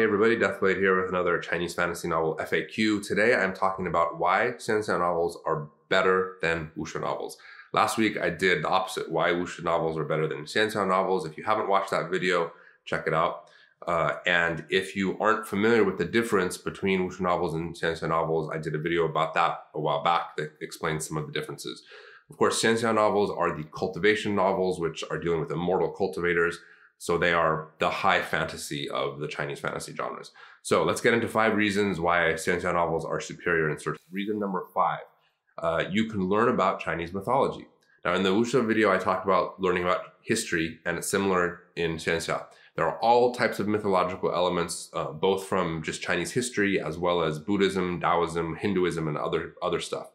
Hey everybody, Deathblade here with another Chinese fantasy novel FAQ. Today I'm talking about why xianxia novels are better than wuxia novels. Last week I did the opposite, why wuxia novels are better than xianxia novels. If you haven't watched that video, check it out. And if you aren't familiar with the difference between wuxia novels and xianxia novels, I did a video about that a while back that explains some of the differences. Of course, xianxia novels are the cultivation novels, which are dealing with immortal cultivators. So they are the high fantasy of the Chinese fantasy genres. So let's get into 5 reasons why xianxia novels are superior in search. Reason number 5, you can learn about Chinese mythology. Now in the wuxia video, I talked about learning about history, and it's similar in xianxia. There are all types of mythological elements, both from just Chinese history, as well as Buddhism, Taoism, Hinduism, and other stuff.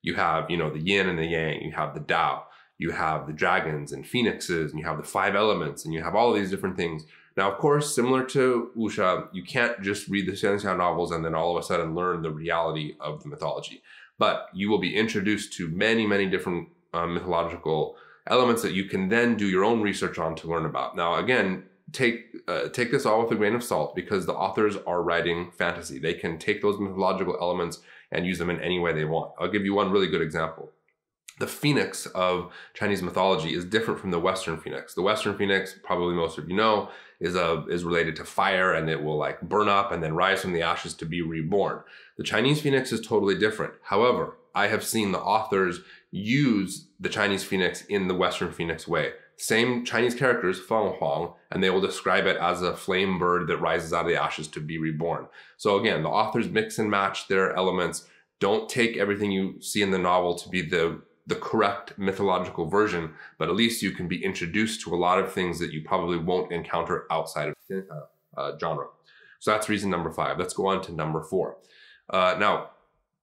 You have, the yin and the yang, you have the Tao. You have the dragons and phoenixes, and you have the 5 elements, and you have all of these different things. Now, of course, similar to wuxia, you can't just read the xianxia novels and then all of a sudden learn the reality of the mythology. But you will be introduced to many, many different mythological elements that you can then do your own research on to learn about. Now, again, take this all with a grain of salt, because the authors are writing fantasy. They can take those mythological elements and use them in any way they want. I'll give you one really good example. The phoenix of Chinese mythology is different from the Western phoenix. The Western phoenix, probably most of you know, is related to fire, and it will like burn up and then rise from the ashes to be reborn. The Chinese phoenix is totally different. However, I have seen the authors use the Chinese phoenix in the Western phoenix way. Same Chinese characters, feng huang, and they will describe it as a flame bird that rises out of the ashes to be reborn. So again, the authors mix and match their elements. Don't take everything you see in the novel to be the correct mythological version, but at least you can be introduced to a lot of things that you probably won't encounter outside of the genre. So that's reason number 5. Let's go on to number 4. Now,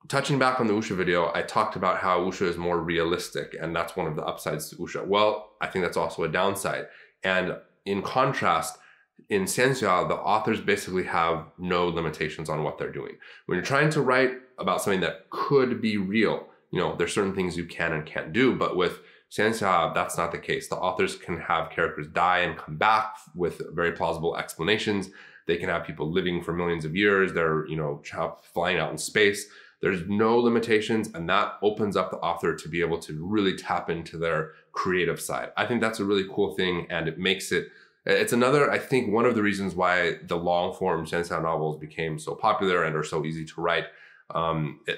touching back on the wuxia video, I talked about how wuxia is more realistic, and that's one of the upsides to wuxia. Well, I think that's also a downside. And in contrast, in xianxia, the authors basically have no limitations on what they're doing. When you're trying to write about something that could be real, there's certain things you can and can't do, but with xianxia, that's not the case. The authors can have characters die and come back with very plausible explanations. They can have people living for millions of years. They're, flying out in space. There's no limitations, and that opens up the author to be able to really tap into their creative side. I think that's a really cool thing, and it makes it's another, I think, one of the reasons why the long form xianxia novels became so popular and are so easy to write.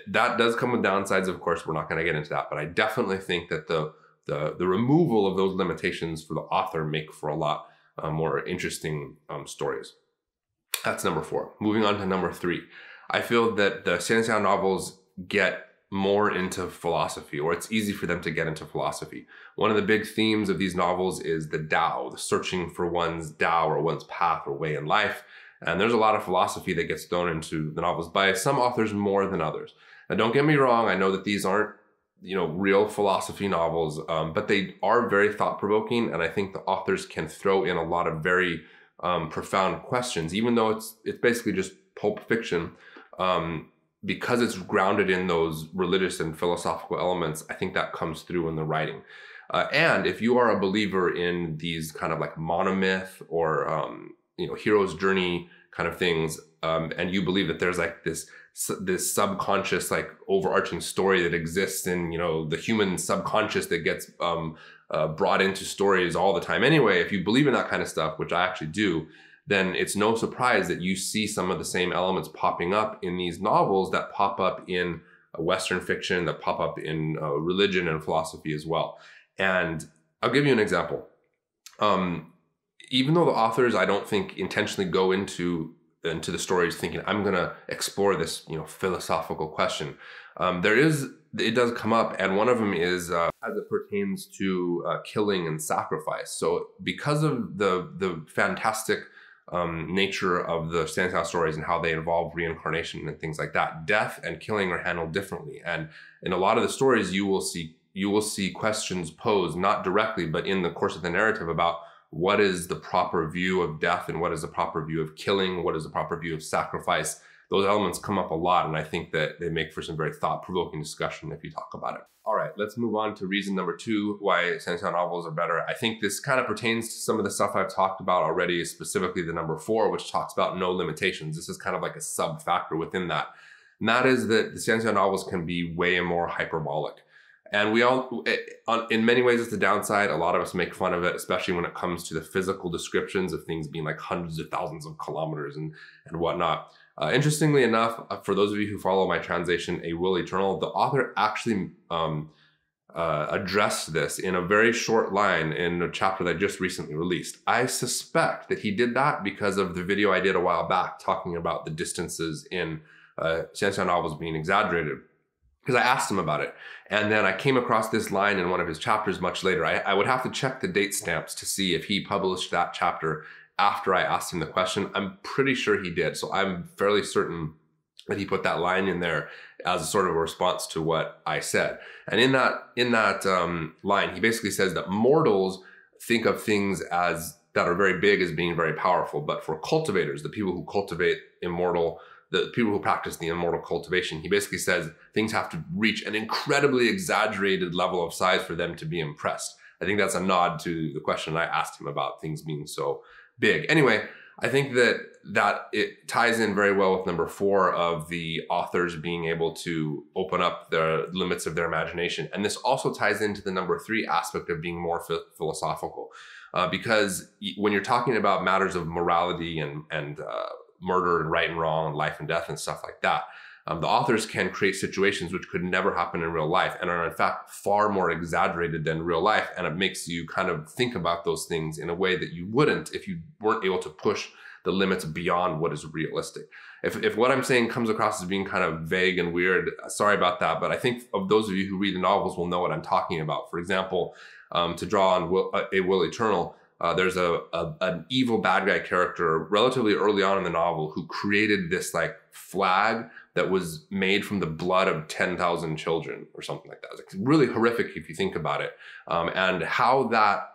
That does come with downsides, of course. We're not going to get into that, but I definitely think that the removal of those limitations for the author make for a lot more interesting stories. That's number 4. Moving on to number 3. I feel that the xianxia novels get more into philosophy, or it's easy for them to get into philosophy. One of the big themes of these novels is the Tao, the searching for one's Tao or one's path or way in life. And there's a lot of philosophy that gets thrown into the novels by some authors more than others. Now, don't get me wrong. I know that these aren't, real philosophy novels, but they are very thought-provoking. And I think the authors can throw in a lot of very profound questions, even though it's basically just pulp fiction. Because it's grounded in those religious and philosophical elements, I think that comes through in the writing. And if you are a believer in these kind of like monomyth or, hero's journey kind of things, and you believe that there's like this subconscious, like overarching story that exists in, the human subconscious that gets brought into stories all the time anyway, if you believe in that kind of stuff, which I actually do, then it's no surprise that you see some of the same elements popping up in these novels that pop up in Western fiction, that pop up in religion and philosophy as well. And I'll give you an example. Even though the authors, I don't think, intentionally go into the stories thinking, I'm going to explore this, philosophical question, it does come up, and one of them is as it pertains to killing and sacrifice. So because of the fantastic nature of the xianxia stories and how they involve reincarnation and things like that, death and killing are handled differently. And in a lot of the stories, you will see questions posed, not directly, but in the course of the narrative, about what is the proper view of death and what is the proper view of killing, what is the proper view of sacrifice. those elements come up a lot, and I think that they make for some very thought-provoking discussion if you talk about it. All right, let's move on to reason number 2, why xianxia novels are better. I think this kind of pertains to some of the stuff I've talked about already, specifically the number 4, which talks about no limitations. This is kind of like a sub-factor within that. And that is that the xianxia novels can be way more hyperbolic. And we all, in many ways, it's the downside. A lot of us make fun of it, especially when it comes to the physical descriptions of things being like hundreds of thousands of kilometers and whatnot. Interestingly enough, for those of you who follow my translation, A Will Eternal, the author actually addressed this in a very short line in a chapter that I just recently released. I suspect that he did that because of the video I did a while back talking about the distances in xianxia novels being exaggerated. Because I asked him about it. And then I came across this line in one of his chapters much later. I would have to check the date stamps to see if he published that chapter after I asked him the question. I'm pretty sure he did. So I'm fairly certain that he put that line in there as a sort of a response to what I said. And in that line, he basically says that mortals think of things that are very big as being very powerful. But for cultivators, the people who cultivate the people who practice the immortal cultivation, he basically says things have to reach an incredibly exaggerated level of size for them to be impressed. I think that's a nod to the question I asked him about things being so big. Anyway, I think that it ties in very well with number 4 of the authors being able to open up the limits of their imagination. And this also ties into the number 3 aspect of being more philosophical. Because when you're talking about matters of morality and murder and right and wrong and life and death and stuff like that, the authors can create situations which could never happen in real life and are in fact far more exaggerated than real life. And it makes you kind of think about those things in a way that you wouldn't if you weren't able to push the limits beyond what is realistic. If what I'm saying comes across as being kind of vague and weird, sorry about that. But I think of those of you who read the novels will know what I'm talking about. For example, to draw on A Will Eternal, there's an evil bad guy character relatively early on in the novel who created this like flag that was made from the blood of 10,000 children or something like that. It's like really horrific if you think about it. And how that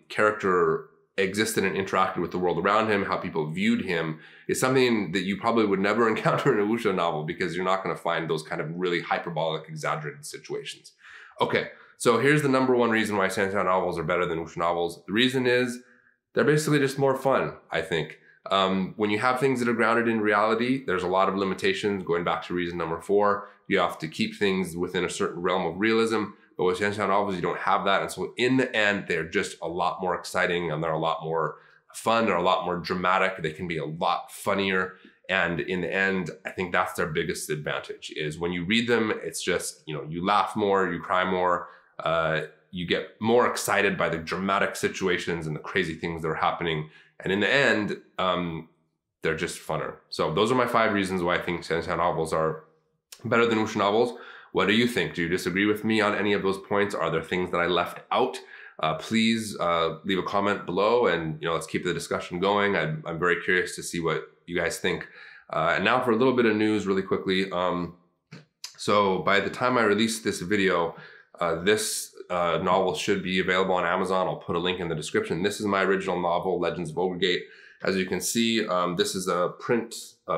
character existed and interacted with the world around him, how people viewed him, is something that you probably would never encounter in a wuxia novel because you're not going to find those kind of really hyperbolic, exaggerated situations. Okay. So here's the number 1 reason why xianxia novels are better than wuxia novels. The reason is they're basically just more fun, I think. When you have things that are grounded in reality, there's a lot of limitations. Going back to reason number 4, you have to keep things within a certain realm of realism. But with xianxia novels, you don't have that. And so in the end, they're just a lot more exciting and they're a lot more fun. They're a lot more dramatic. They can be a lot funnier. And in the end, I think that's their biggest advantage is when you read them, it's just, you laugh more, you cry more. You get more excited by the dramatic situations and the crazy things that are happening. And in the end, they're just funner. So those are my 5 reasons why I think xianxia novels are better than wuxia novels. What do you think? Do you disagree with me on any of those points? Are there things that I left out? Please leave a comment below and let's keep the discussion going. I'm very curious to see what you guys think. And now for a little bit of news really quickly. So by the time I release this video, this novel should be available on Amazon. I'll put a link in the description. This is my original novel, Legends of Ogregate. As you can see, this is a print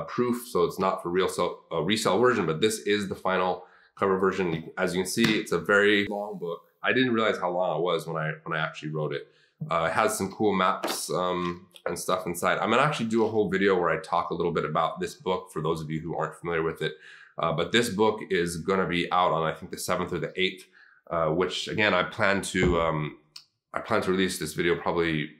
proof, so it's not for resale version, but this is the final cover version. As you can see, it's a very long book. I didn't realize how long it was when I actually wrote it. It has some cool maps and stuff inside. I'm gonna actually do a whole video where I talk a little bit about this book for those of you who aren't familiar with it. But this book is gonna be out on, I think, the 7th or the 8th, which again, I plan to release this video probably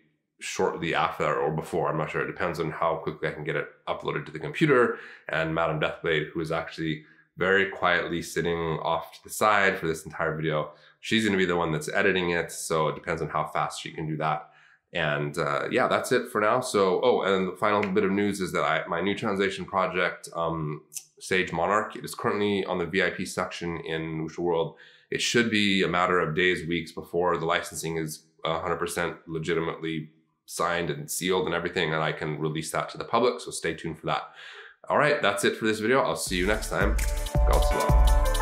shortly after or before. I'm not sure. It depends on how quickly I can get it uploaded to the computer. And Madam Deathblade, who is actually very quietly sitting off to the side for this entire video, she's going to be the one that's editing it. So it depends on how fast she can do that. And yeah, that's it for now. So, oh, and the final bit of news is that my new translation project, Sage Monarch, it is currently on the VIP section in wuxia World. It should be a matter of days, weeks before the licensing is 100% legitimately signed and sealed and everything, and I can release that to the public. So stay tuned for that. All right, that's it for this video. I'll see you next time. Go slow.